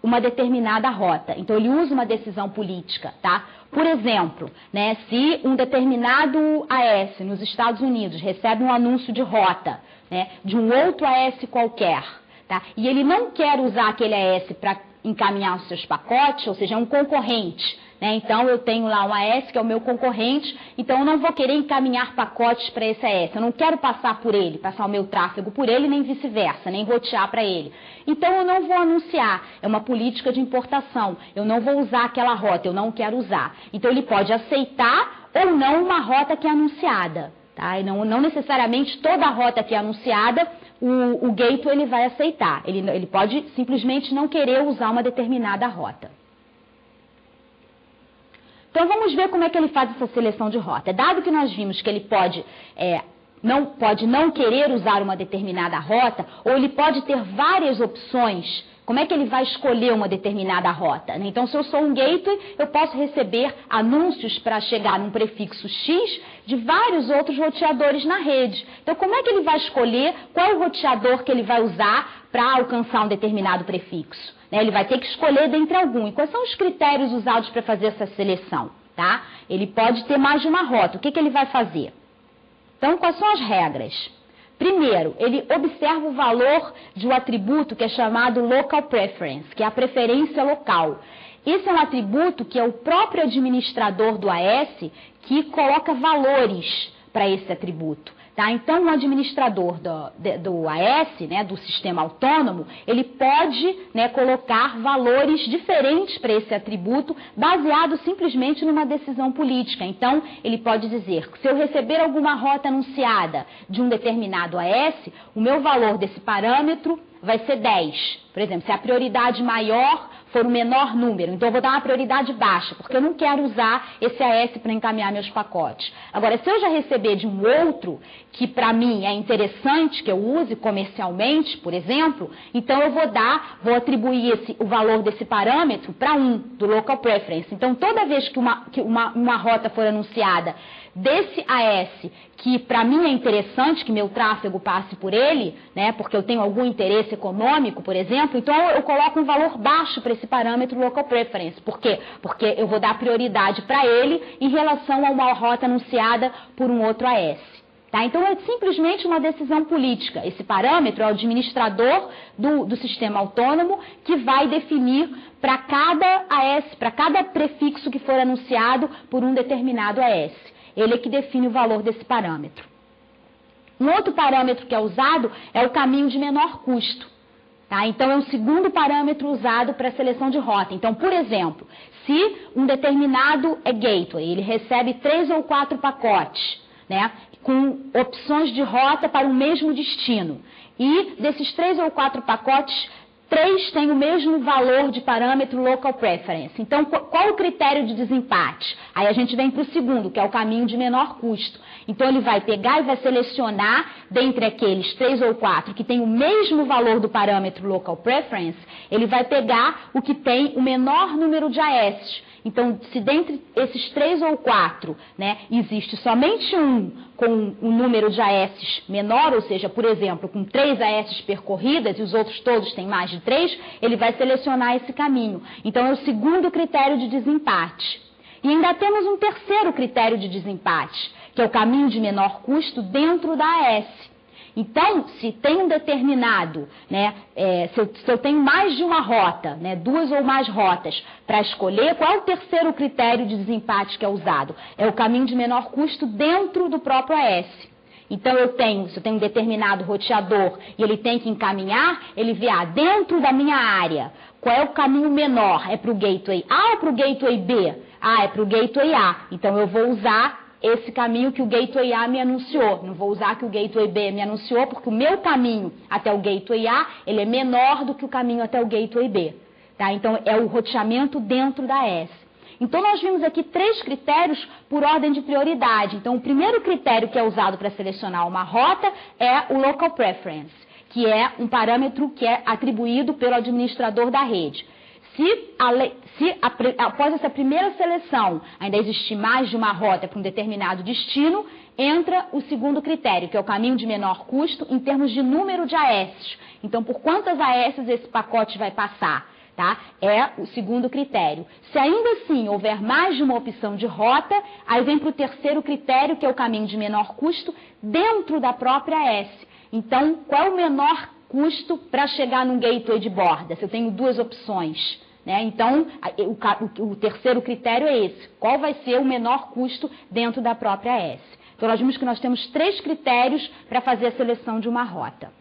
uma determinada rota. Então, ele usa uma decisão política, tá? Por exemplo, né, se um determinado AS nos Estados Unidos recebe um anúncio de rota, né, de um outro AS qualquer, tá? E ele não quer usar aquele AS para encaminhar os seus pacotes, ou seja, é um concorrente, né? Então, eu tenho lá um AS que é o meu concorrente, então eu não vou querer encaminhar pacotes para esse AS, eu não quero passar por ele, passar o meu tráfego por ele, nem vice-versa, nem rotear para ele. Então, eu não vou anunciar, é uma política de importação, eu não vou usar aquela rota, eu não quero usar. Então, ele pode aceitar ou não uma rota que é anunciada, tá? E não necessariamente toda a rota que é anunciada, o gateway ele vai aceitar, ele pode simplesmente não querer usar uma determinada rota. Então, vamos ver como é que ele faz essa seleção de rota. Dado que nós vimos que ele pode não querer usar uma determinada rota, ou ele pode ter várias opções Como é que ele vai escolher uma determinada rota? Né? Então, se eu sou um gateway, eu posso receber anúncios para chegar num prefixo X de vários outros roteadores na rede. Então, como é que ele vai escolher qual é o roteador que ele vai usar para alcançar um determinado prefixo? Né? Ele vai ter que escolher dentre algum. E quais são os critérios usados para fazer essa seleção? Tá? Ele pode ter mais de uma rota. O que ele vai fazer? Então, quais são as regras? Primeiro, ele observa o valor de um atributo que é chamado Local Preference, que é a preferência local. Esse é um atributo que é o próprio administrador do AS que coloca valores para esse atributo. Tá? Então, o administrador do AS, né, do sistema autônomo, ele pode, né, colocar valores diferentes para esse atributo, baseado simplesmente numa decisão política. Então, ele pode dizer que se eu receber alguma rota anunciada de um determinado AS, o meu valor desse parâmetro vai ser 10. Por exemplo, se a prioridade maior for o menor número, então eu vou dar uma prioridade baixa, porque eu não quero usar esse AS para encaminhar meus pacotes. Agora, se eu já receber de um outro, que para mim é interessante que eu use comercialmente, por exemplo, então eu vou atribuir o valor desse parâmetro para 1, do Local Preference. Então, toda vez que uma rota for anunciada desse AS, que para mim é interessante que meu tráfego passe por ele, né, porque eu tenho algum interesse econômico, por exemplo, então eu coloco um valor baixo para esse parâmetro Local Preference. Por quê? Porque eu vou dar prioridade para ele em relação a uma rota anunciada por um outro AS. Tá? Então é simplesmente uma decisão política. Esse parâmetro é o administrador do sistema autônomo que vai definir para cada AS, para cada prefixo que for anunciado por um determinado AS. Ele é que define o valor desse parâmetro. Um outro parâmetro que é usado é o caminho de menor custo. Tá? Então, é um segundo parâmetro usado para a seleção de rota. Então, por exemplo, se um determinado gateway, ele recebe 3 ou 4 pacotes, né, com opções de rota para o mesmo destino, e desses 3 ou 4 pacotes, 3 têm o mesmo valor de parâmetro Local Preference. Então, qual o critério de desempate? Aí a gente vem para o segundo, que é o caminho de menor custo. Então, ele vai pegar e vai selecionar, dentre aqueles 3 ou 4 que têm o mesmo valor do parâmetro Local Preference, ele vai pegar o que tem o menor número de AS. Então, se dentre esses 3 ou 4, né, existe somente um com um número de AS menor, ou seja, por exemplo, com 3 AS percorridas e os outros todos têm mais de 3, ele vai selecionar esse caminho. Então, é o segundo critério de desempate. E ainda temos um terceiro critério de desempate, que é o caminho de menor custo dentro da AS. Então, se tem um determinado, né, se eu tenho mais de uma rota, né, 2 ou mais rotas para escolher, qual é o terceiro critério de desempate que é usado? É o caminho de menor custo dentro do próprio AS. Então, se eu tenho um determinado roteador e ele tem que encaminhar, ele vê, dentro da minha área, qual é o caminho menor? É para o gateway A ou para o gateway B? É para o gateway A. Então, eu vou usar esse caminho que o Gateway A me anunciou. Não vou usar que o Gateway B me anunciou, porque o meu caminho até o Gateway A, ele é menor do que o caminho até o Gateway B. Tá? Então, é o roteamento dentro da AS. Então, nós vimos aqui 3 critérios por ordem de prioridade. Então, o primeiro critério que é usado para selecionar uma rota é o Local Preference, que é um parâmetro que é atribuído pelo administrador da rede. Se após essa primeira seleção ainda existir mais de uma rota para um determinado destino, entra o segundo critério, que é o caminho de menor custo em termos de número de AS. Então, por quantas AS esse pacote vai passar? Tá? É o segundo critério. Se ainda assim houver mais de uma opção de rota, aí vem para o terceiro critério, que é o caminho de menor custo dentro da própria AS. Então, qual é o menor custo para chegar num gateway de borda? Se eu tenho 2 opções. Né? Então, o terceiro critério é esse. Qual vai ser o menor custo dentro da própria AS? Então, nós vimos que nós temos 3 critérios para fazer a seleção de uma rota.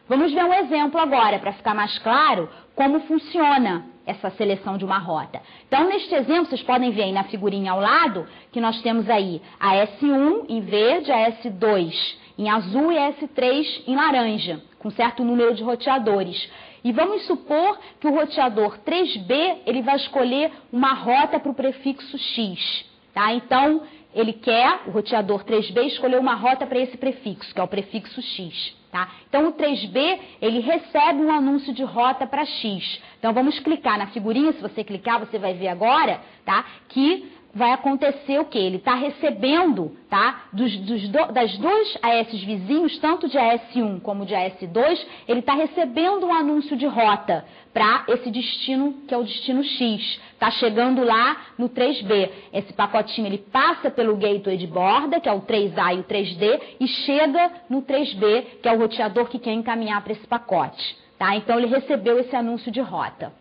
Vamos ver um exemplo agora, para ficar mais claro como funciona essa seleção de uma rota. Então, neste exemplo, vocês podem ver aí na figurinha ao lado, que nós temos aí a S1 em verde, a S2 em azul e a S3 em laranja, com certo número de roteadores. E vamos supor que o roteador 3B, ele vai escolher uma rota para o prefixo X. Tá? Então, ele quer, o roteador 3B, escolher uma rota para esse prefixo, que é o prefixo X. Tá? Então, o 3B, ele recebe um anúncio de rota para X. Então, vamos clicar na figurinha, se você clicar, você vai ver agora, tá? Que vai acontecer o quê? Ele está recebendo, tá? Das dois AS vizinhos, tanto de AS1 como de AS2, ele está recebendo um anúncio de rota para esse destino, que é o destino X. Está chegando lá no 3B. Esse pacotinho, ele passa pelo gateway de borda, que é o 3A e o 3D, e chega no 3B, que é o roteador que quer encaminhar para esse pacote. Tá? Então, ele recebeu esse anúncio de rota.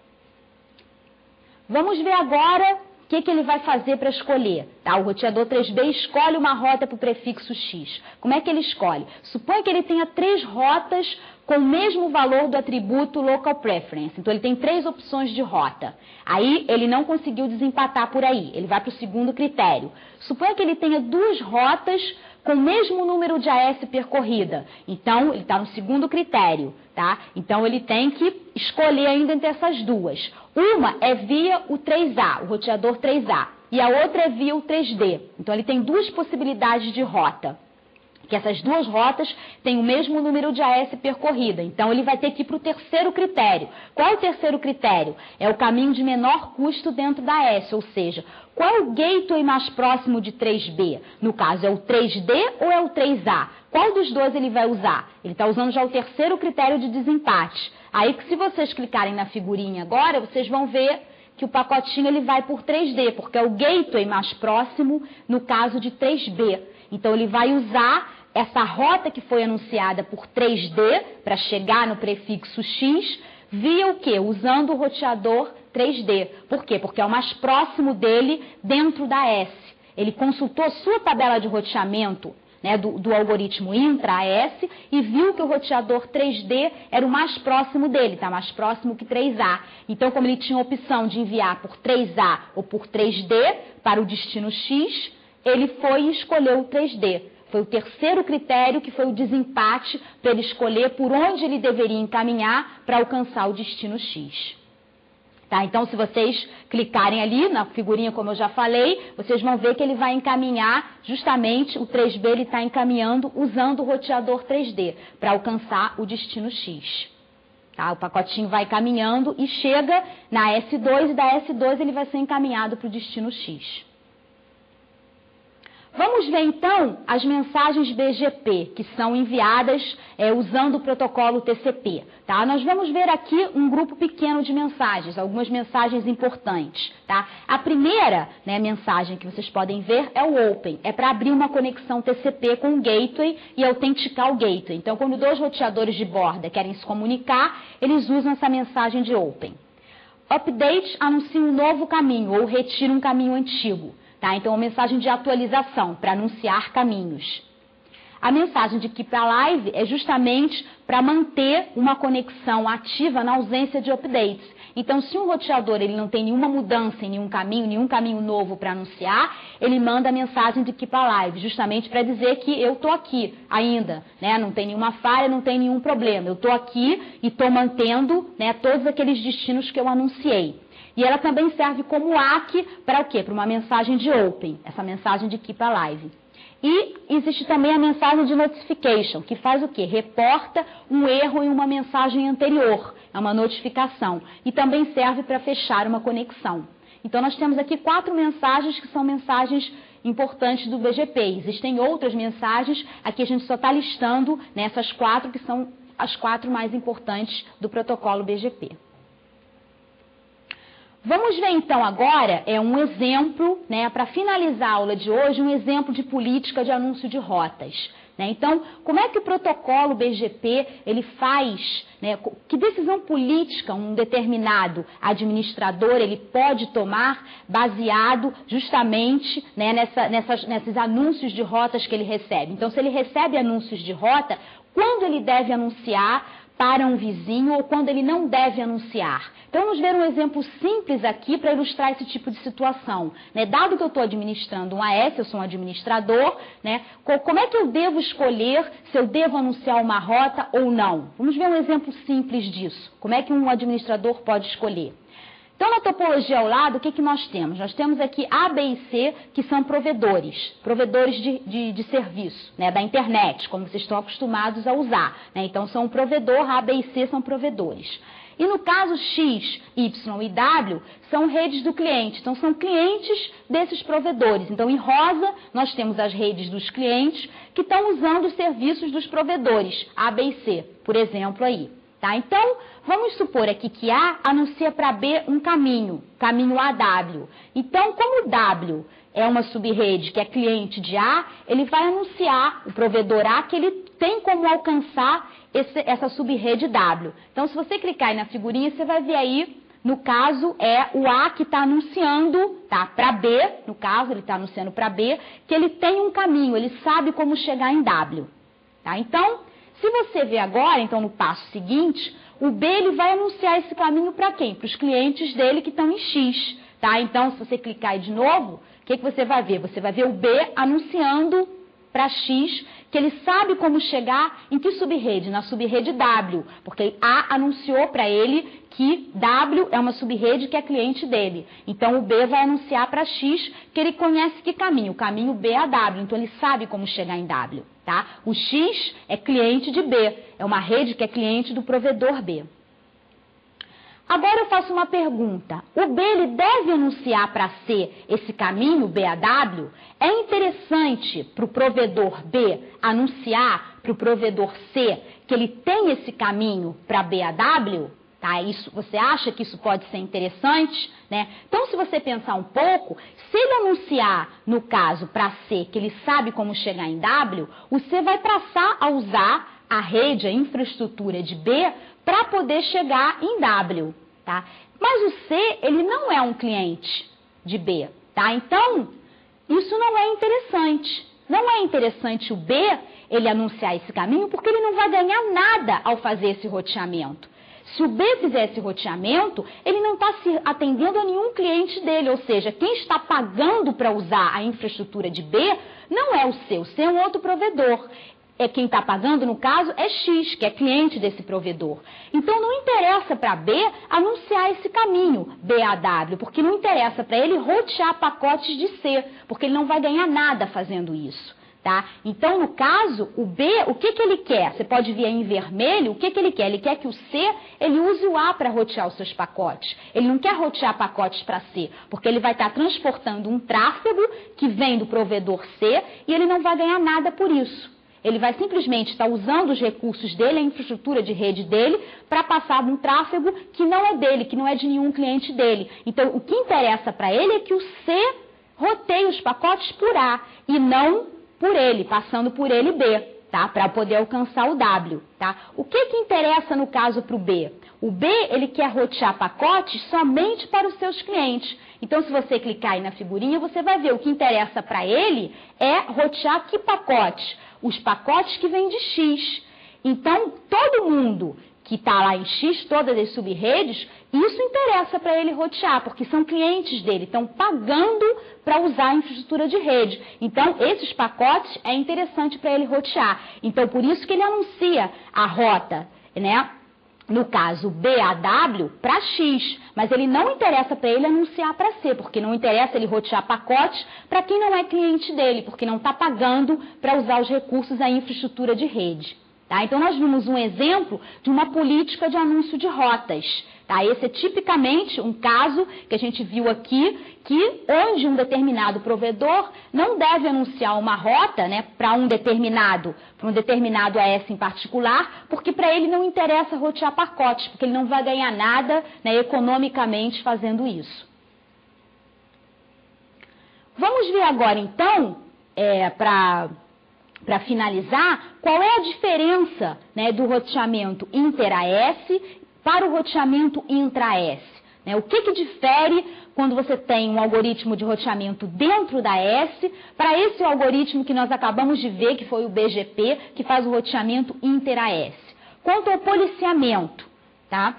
Vamos ver agora o que ele vai fazer para escolher? Tá? O roteador 3B escolhe uma rota para o prefixo X. Como é que ele escolhe? Suponha que ele tenha 3 rotas com o mesmo valor do atributo Local Preference. Então, ele tem 3 opções de rota. Aí, ele não conseguiu desempatar por aí. Ele vai para o segundo critério. Suponha que ele tenha 2 rotas com o mesmo número de AS percorrida. Então, ele está no segundo critério, tá? Então, ele tem que escolher ainda entre essas duas. Uma é via o 3A, o roteador 3A, e a outra é via o 3D. Então, ele tem 2 possibilidades de rota, que essas 2 rotas têm o mesmo número de AS percorrida. Então, ele vai ter que ir para o terceiro critério. Qual é o terceiro critério? É o caminho de menor custo dentro da AS, ou seja, qual é o gateway mais próximo de 3B? No caso, é o 3D ou é o 3A? Qual dos dois ele vai usar? Ele está usando já o terceiro critério de desempate. Aí, se vocês clicarem na figurinha agora, vocês vão ver que o pacotinho ele vai por 3D, porque é o gateway mais próximo no caso de 3B. Então, ele vai usar essa rota que foi anunciada por 3D para chegar no prefixo X, via o quê? Usando o roteador 3D. Por quê? Porque é o mais próximo dele dentro da S. Ele consultou a sua tabela de roteamento, né, do algoritmo intra-AS e viu que o roteador 3D era o mais próximo dele, está mais próximo que 3A. Então, como ele tinha a opção de enviar por 3A ou por 3D para o destino X, ele foi e escolheu o 3D. Foi o terceiro critério que foi o desempate para ele escolher por onde ele deveria encaminhar para alcançar o destino X. Tá? Então, se vocês clicarem ali na figurinha, como eu já falei, vocês vão ver que ele vai encaminhar justamente o 3B, ele está encaminhando usando o roteador 3D para alcançar o destino X. Tá? O pacotinho vai caminhando e chega na S2 e da S2 ele vai ser encaminhado para o destino X. Vamos ver, então, as mensagens BGP, que são enviadas usando o protocolo TCP. Tá? Nós vamos ver aqui um grupo pequeno de mensagens, algumas mensagens importantes. Tá? A primeira, né, mensagem que vocês podem ver é o Open, é para abrir uma conexão TCP com o gateway e autenticar o gateway. Então, quando 2 roteadores de borda querem se comunicar, eles usam essa mensagem de Open. Update anuncia um novo caminho ou retira um caminho antigo. Tá? Então, uma mensagem de atualização, para anunciar caminhos. A mensagem de Keep Alive é justamente para manter uma conexão ativa na ausência de updates. Então, se um roteador ele não tem nenhuma mudança em nenhum caminho novo para anunciar, ele manda a mensagem de Keep Alive, justamente para dizer que eu estou aqui ainda, né? Não tem nenhuma falha, não tem nenhum problema. Eu estou aqui e estou mantendo, né, todos aqueles destinos que eu anunciei. E ela também serve como ACK para o quê? Para uma mensagem de Open, essa mensagem de Keep Alive. E existe também a mensagem de Notification, que faz o quê? Reporta um erro em uma mensagem anterior, é uma notificação. E também serve para fechar uma conexão. Então, nós temos aqui 4 mensagens que são mensagens importantes do BGP. Existem outras mensagens, aqui a gente só está listando nessas 4 que são as 4 mais importantes do protocolo BGP. Vamos ver então agora um exemplo, né, para finalizar a aula de hoje, um exemplo de política de anúncio de rotas. Né? Então, como é que o protocolo BGP ele faz, né, que decisão política um determinado administrador ele pode tomar baseado justamente, né, nesses anúncios de rotas que ele recebe. Então, se ele recebe anúncios de rota, quando ele deve anunciar para um vizinho ou quando ele não deve anunciar. Então, vamos ver um exemplo simples aqui para ilustrar esse tipo de situação. Né? Dado que eu estou administrando um AS, eu sou um administrador, né? Como é que eu devo escolher se eu devo anunciar uma rota ou não? Vamos ver um exemplo simples disso. Como é que um administrador pode escolher? Então, na topologia ao lado, o que nós temos? Nós temos aqui A, B e C, que são provedores de serviço, né, da internet, como vocês estão acostumados a usar, né? Então, são um provedor, A, B e C são provedores. E no caso X, Y e W, são redes do cliente, então são clientes desses provedores. Então, em rosa, nós temos as redes dos clientes que estão usando os serviços dos provedores, A, B e C, por exemplo aí. Tá? Então, vamos supor aqui que A anuncia para B um caminho AW. Então, como W é uma subrede que é cliente de A, ele vai anunciar, o provedor A, que ele tem como alcançar essa subrede W. Então, se você clicar aí na figurinha, você vai ver aí, no caso, é o A que está anunciando, tá, para B, no caso, ele está anunciando para B, que ele tem um caminho, ele sabe como chegar em W. Tá? Então, se você ver agora, então, no passo seguinte, o B ele vai anunciar esse caminho para quem? Para os clientes dele que estão em X. Tá? Então, se você clicar aí de novo, o que você vai ver? Você vai ver o B anunciando para X, que ele sabe como chegar em que subrede? Na subrede W, porque A anunciou para ele que W é uma subrede que é cliente dele. Então, o B vai anunciar para X que ele conhece que caminho? O caminho B a W, então ele sabe como chegar em W. Tá? O X é cliente de B, é uma rede que é cliente do provedor B. Agora eu faço uma pergunta. O B ele deve anunciar para C esse caminho BAW? É interessante para o provedor B anunciar para o provedor C que ele tem esse caminho para BAW? Tá? Isso, você acha que isso pode ser interessante? Né? Então, se você pensar um pouco, se ele anunciar, no caso, para C, que ele sabe como chegar em W, o C vai passar a usar a rede, a infraestrutura de B, para poder chegar em W. Tá? Mas o C, ele não é um cliente de B. Tá? Então, isso não é interessante. Não é interessante o B, ele anunciar esse caminho, porque ele não vai ganhar nada ao fazer esse roteamento. Se o B fizer esse roteamento, ele não está se atendendo a nenhum cliente dele, ou seja, quem está pagando para usar a infraestrutura de B não é o C é um outro provedor. Quem está pagando, no caso, é X, que é cliente desse provedor. Então, não interessa para B anunciar esse caminho, BAW, porque não interessa para ele rotear pacotes de C, porque ele não vai ganhar nada fazendo isso. Tá? Então, no caso, o B, o que ele quer? Você pode ver aí em vermelho, o que ele quer? Ele quer que o C, ele use o A para rotear os seus pacotes. Ele não quer rotear pacotes para C, porque ele vai estar transportando um tráfego que vem do provedor C e ele não vai ganhar nada por isso. Ele vai simplesmente estar usando os recursos dele, a infraestrutura de rede dele, para passar um tráfego que não é dele, que não é de nenhum cliente dele. Então, o que interessa para ele é que o C roteie os pacotes por A e não por ele, passando por ele B, tá? Para poder alcançar o W, tá? O que interessa no caso para o B? O B, ele quer rotear pacotes somente para os seus clientes. Então, se você clicar aí na figurinha, você vai ver o que interessa para ele é rotear que pacotes? Os pacotes que vêm de X. Então, todo mundo que está lá em X, todas as subredes, isso interessa para ele rotear, porque são clientes dele, estão pagando para usar a infraestrutura de rede. Então, esses pacotes é interessante para ele rotear. Então, por isso que ele anuncia a rota, né? No caso, BAW para X, mas ele não interessa para ele anunciar para C, porque não interessa ele rotear pacotes para quem não é cliente dele, porque não está pagando para usar os recursos da infraestrutura de rede. Tá? Então, nós vimos um exemplo de uma política de anúncio de rotas. Tá? Esse é tipicamente um caso que a gente viu aqui, onde um determinado provedor não deve anunciar uma rota, né, para um determinado AS em particular, porque para ele não interessa rotear pacotes, porque ele não vai ganhar nada, né, economicamente fazendo isso. Vamos ver agora, então, para finalizar, qual é a diferença, né, do roteamento inter-AS para o roteamento intra-AS. Né? O que difere quando você tem um algoritmo de roteamento dentro da AS para esse algoritmo que nós acabamos de ver, que foi o BGP, que faz o roteamento inter-AS. Quanto ao policiamento, tá?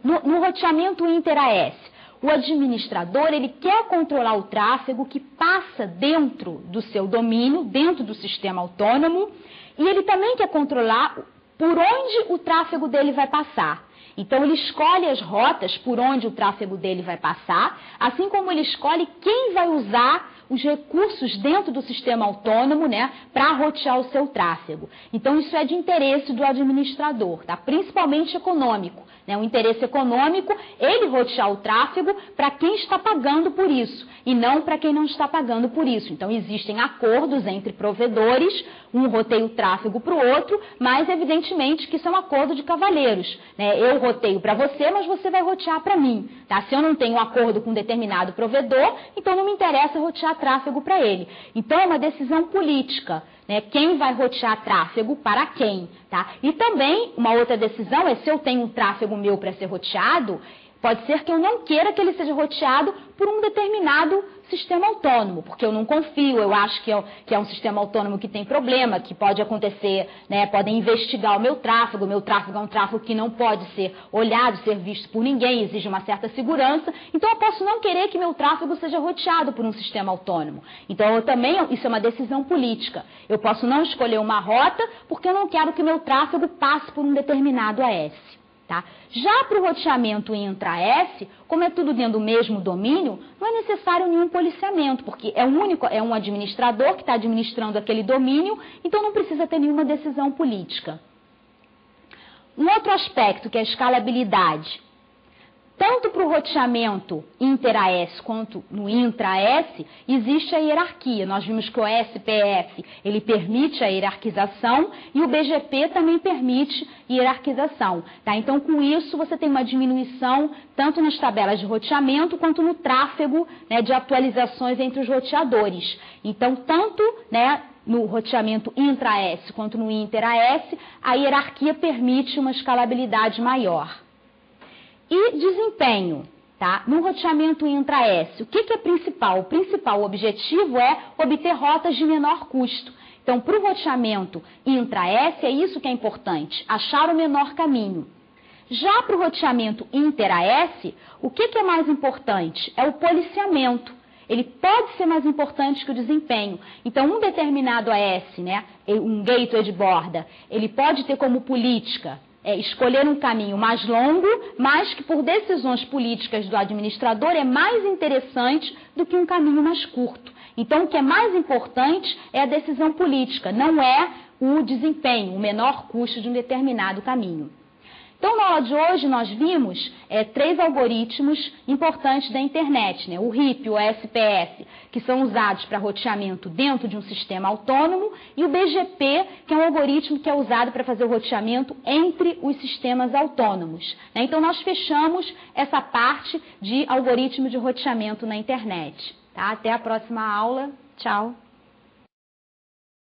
No roteamento inter-AS, o administrador, ele quer controlar o tráfego que passa dentro do seu domínio, dentro do sistema autônomo, e ele também quer controlar por onde o tráfego dele vai passar. Então, ele escolhe as rotas por onde o tráfego dele vai passar, assim como ele escolhe quem vai usar os recursos dentro do sistema autônomo, né, para rotear o seu tráfego. Então, isso é de interesse do administrador, tá? Principalmente econômico. O interesse econômico, ele rotear o tráfego para quem está pagando por isso e não para quem não está pagando por isso. Então, existem acordos entre provedores, um roteia o tráfego para o outro, mas evidentemente que isso é um acordo de cavalheiros. Eu roteio para você, mas você vai rotear para mim. Tá? Se eu não tenho um acordo com um determinado provedor, então não me interessa rotear tráfego para ele. Então, é uma decisão política. Quem vai rotear tráfego para quem, tá? E também, uma outra decisão é se eu tenho um tráfego meu para ser roteado, pode ser que eu não queira que ele seja roteado por um determinado sistema autônomo, porque eu não confio, eu acho que é um sistema autônomo que tem problema, que pode acontecer, podem investigar o meu tráfego é um tráfego que não pode ser olhado, ser visto por ninguém, exige uma certa segurança, então eu posso não querer que meu tráfego seja roteado por um sistema autônomo. Então, isso é uma decisão política. Eu posso não escolher uma rota porque eu não quero que meu tráfego passe por um determinado AS. Tá? Já para o roteamento intra-S, como é tudo dentro do mesmo domínio, não é necessário nenhum policiamento, porque é um administrador que está administrando aquele domínio, então não precisa ter nenhuma decisão política. Um outro aspecto que é a escalabilidade. Tanto para o roteamento inter-AS quanto no intra-AS, existe a hierarquia. Nós vimos que o SPF ele permite a hierarquização e o BGP também permite hierarquização. Tá? Então, com isso, você tem uma diminuição tanto nas tabelas de roteamento quanto no tráfego de atualizações entre os roteadores. Então, tanto no roteamento intra-AS quanto no inter-AS, a hierarquia permite uma escalabilidade maior. E desempenho, tá? No roteamento intra-S, o que é principal? O principal objetivo é obter rotas de menor custo. Então, para o roteamento intra-S, é isso que é importante, achar o menor caminho. Já para o roteamento inter-AS, o que é mais importante? É o policiamento. Ele pode ser mais importante que o desempenho. Então, um determinado AS, um gateway de borda, ele pode ter como política escolher um caminho mais longo, mas que por decisões políticas do administrador é mais interessante do que um caminho mais curto. Então, o que é mais importante é a decisão política, não é o desempenho, o menor custo de um determinado caminho. Então, na aula de hoje, nós vimos 3 algoritmos importantes da internet, o RIP, o SPF, que são usados para roteamento dentro de um sistema autônomo, e o BGP, que é um algoritmo que é usado para fazer o roteamento entre os sistemas autônomos. Então, nós fechamos essa parte de algoritmo de roteamento na internet. Tá? Até a próxima aula. Tchau!